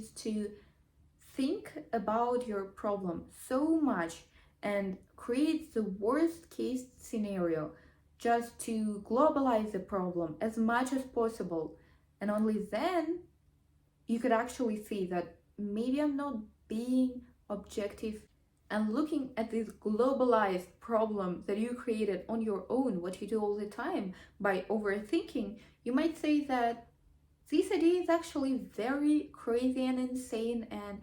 is to think about your problem so much and create the worst case scenario just to globalize the problem as much as possible. And only then you could actually see that maybe I'm not being objective and looking at this globalized problem that you created on your own, what you do all the time by overthinking. You might say that this idea is actually very crazy and insane, and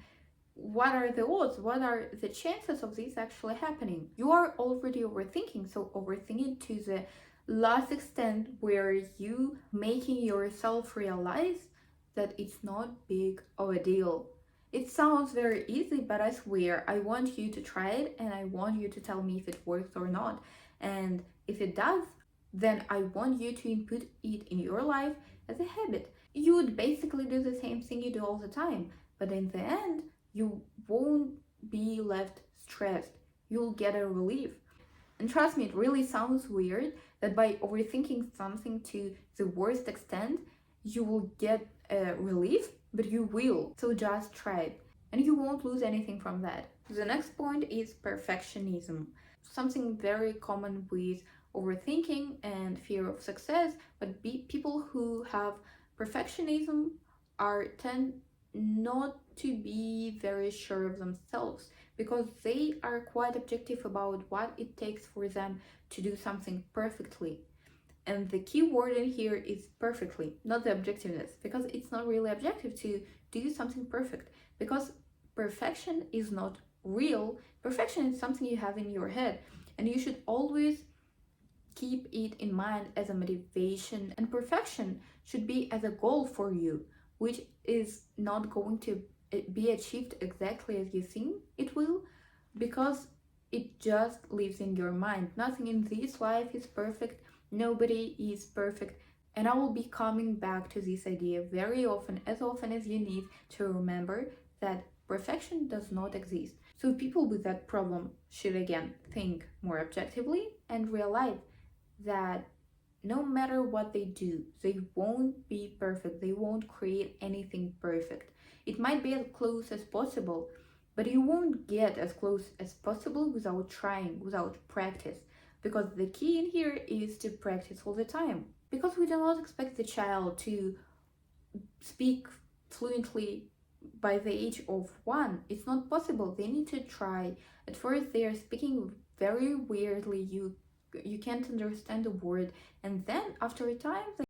what are the odds? What are the chances of this actually happening? You are already overthinking, so overthinking to the last extent where you making yourself realize that it's not big of a deal. It sounds very easy, but I swear I want you to try it and I want you to tell me if it works or not. And if it does, then I want you to input it in your life as a habit. You would basically do the same thing you do all the time, but in the end, you won't be left stressed. You'll get a relief. And trust me, it really sounds weird that by overthinking something to the worst extent, you will get a relief, but you will. So just try it. And you won't lose anything from that. The next point is perfectionism. Something very common with overthinking and fear of success, but people who have perfectionism are tend not to be very sure of themselves because they are quite objective about what it takes for them to do something perfectly. And the key word in here is perfectly, not the objectiveness, because it's not really objective to do something perfect, because perfection is not real. Perfection is something you have in your head, and you should always keep it in mind as a motivation, and perfection should be as a goal for you, which is not going to be achieved exactly as you think it will, because it just lives in your mind. Nothing in this life is perfect, nobody is perfect, and I will be coming back to this idea very often as you need to remember that perfection does not exist. So people with that problem should again think more objectively and realize that no matter what they do, they won't be perfect. They won't create anything perfect. It might be as close as possible, but you won't get as close as possible without trying, without practice. Because the key in here is to practice all the time. Because we do not expect the child to speak fluently by the age of 1. It's not possible. They need to try. At first, they are speaking very weirdly. You can't understand a word, and then after a time